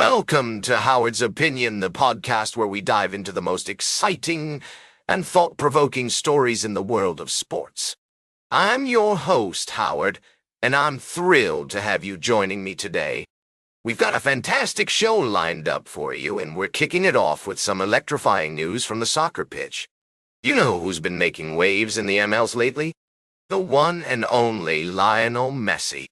Welcome to Howard's Opinion, the podcast where we dive into the most exciting and thought-provoking stories in the world of sports. I'm your host, Howard, and I'm thrilled to have you joining me today. We've got a fantastic show lined up for you, and we're kicking it off with some electrifying news from the soccer pitch. You know who's been making waves in the MLs lately? The one and only Lionel Messi.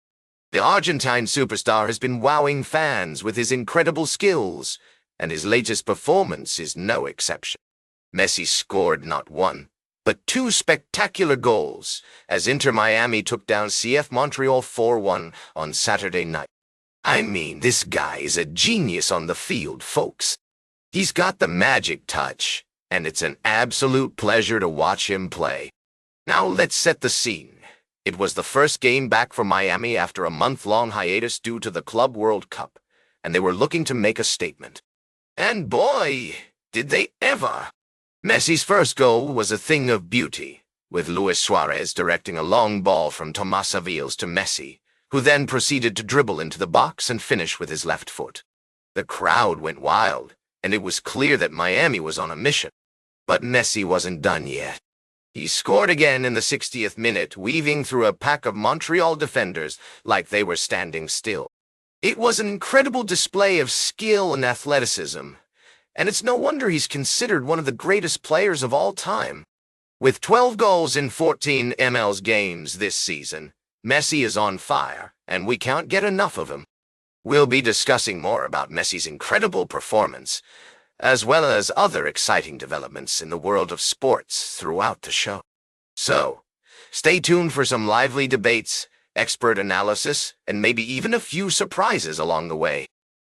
The Argentine superstar has been wowing fans with his incredible skills, and his latest performance is no exception. Messi scored not one, but two spectacular goals as Inter Miami took down CF Montreal 4-1 on Saturday night. I mean, this guy is a genius on the field, folks. He's got the magic touch, and it's an absolute pleasure to watch him play. Now let's set the scene. It was the first game back for Miami after a month-long hiatus due to the Club World Cup, and they were looking to make a statement. And boy, did they ever! Messi's first goal was a thing of beauty, with Luis Suarez directing a long ball from Tomas Aviles to Messi, who then proceeded to dribble into the box and finish with his left foot. The crowd went wild, and it was clear that Miami was on a mission. But Messi wasn't done yet. He scored again in the 60th minute, weaving through a pack of Montreal defenders like they were standing still. It was an incredible display of skill and athleticism, and it's no wonder he's considered one of the greatest players of all time. With 12 goals in 14 ML's games this season, Messi is on fire, and we can't get enough of him. We'll be discussing more about Messi's incredible performance, as well as other exciting developments in the world of sports throughout the show. So, stay tuned for some lively debates, expert analysis, and maybe even a few surprises along the way.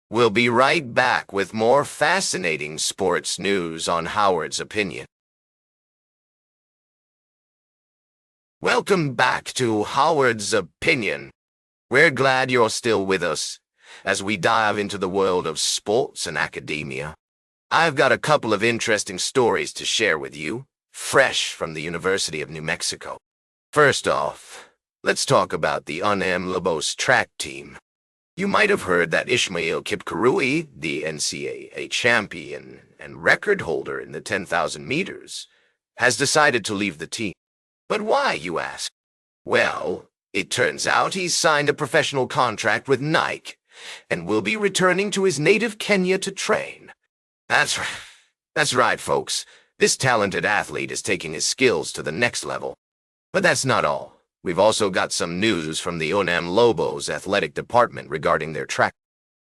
We'll be right back with more fascinating sports news on Howard's Opinion. Welcome back to Howard's Opinion. We're glad you're still with us as we dive into the world of sports and academia. I've got a couple of interesting stories to share with you, fresh from the University of New Mexico. First off, let's talk about the UNM Lobos track team. You might have heard that Ishmael Kipkurui, the NCAA champion and record holder in the 10,000 meters, has decided to leave the team. But why, you ask? Well, it turns out he's signed a professional contract with Nike and will be returning to his native Kenya to train. That's right, folks. This talented athlete is taking his skills to the next level. But that's not all. We've also got some news from the UNM Lobos athletic department regarding their track.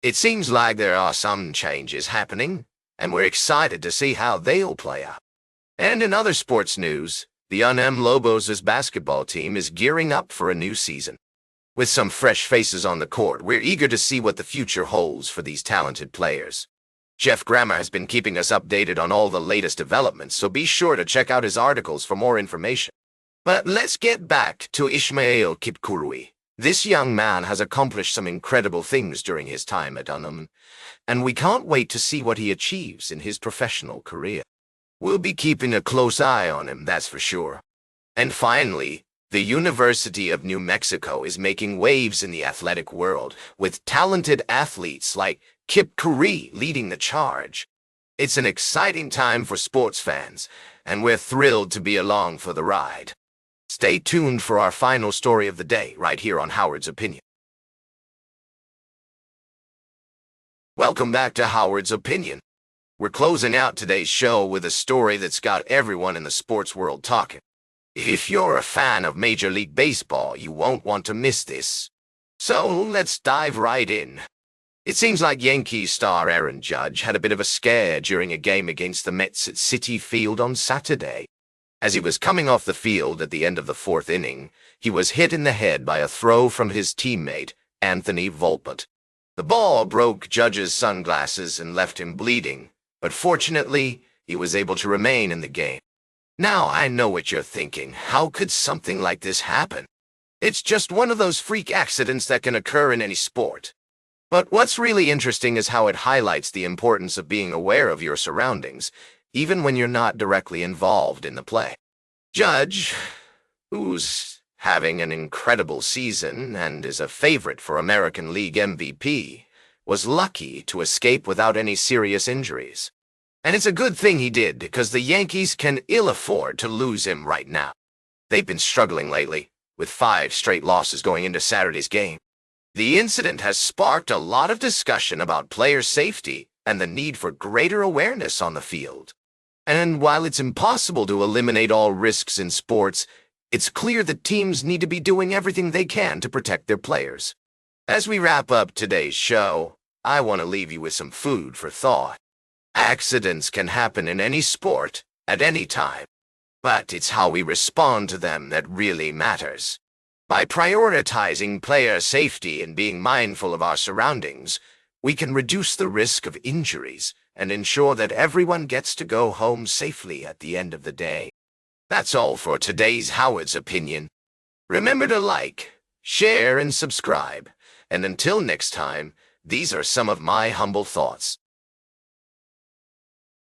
It seems like there are some changes happening, and we're excited to see how they'll play out. And in other sports news, the UNM Lobos' basketball team is gearing up for a new season. With some fresh faces on the court, we're eager to see what the future holds for these talented players. Jeff Grammer has been keeping us updated on all the latest developments, so be sure to check out his articles for more information. But let's get back to Ishmael Kipkurui. This young man has accomplished some incredible things during his time at UNM, and we can't wait to see what he achieves in his professional career. We'll be keeping a close eye on him, that's for sure. And finally, the University of New Mexico is making waves in the athletic world, with talented athletes like Kipkurui leading the charge. It's an exciting time for sports fans, and we're thrilled to be along for the ride. Stay tuned for our final story of the day, right here on Howard's Opinion. Welcome back to Howard's Opinion. We're closing out today's show with a story that's got everyone in the sports world talking. If you're a fan of Major League Baseball, you won't want to miss this. So let's dive right in. It seems like Yankees star Aaron Judge had a bit of a scare during a game against the Mets at Citi Field on Saturday. As he was coming off the field at the end of the fourth inning, he was hit in the head by a throw from his teammate, Anthony Volpet. The ball broke Judge's sunglasses and left him bleeding, but fortunately, he was able to remain in the game. Now I know what you're thinking. How could something like this happen? It's just one of those freak accidents that can occur in any sport. But what's really interesting is how it highlights the importance of being aware of your surroundings, even when you're not directly involved in the play. Judge, who's having an incredible season and is a favorite for American League MVP, was lucky to escape without any serious injuries. And it's a good thing he did, because the Yankees can ill afford to lose him right now. They've been struggling lately, with 5 straight losses going into Saturday's game. The incident has sparked a lot of discussion about player safety and the need for greater awareness on the field. And while it's impossible to eliminate all risks in sports, it's clear that teams need to be doing everything they can to protect their players. As we wrap up today's show, I want to leave you with some food for thought. Accidents can happen in any sport, at any time, but it's how we respond to them that really matters. By prioritizing player safety and being mindful of our surroundings, we can reduce the risk of injuries and ensure that everyone gets to go home safely at the end of the day. That's all for today's Howard's Opinion. Remember to like, share, and subscribe. And until next time, these are some of my humble thoughts.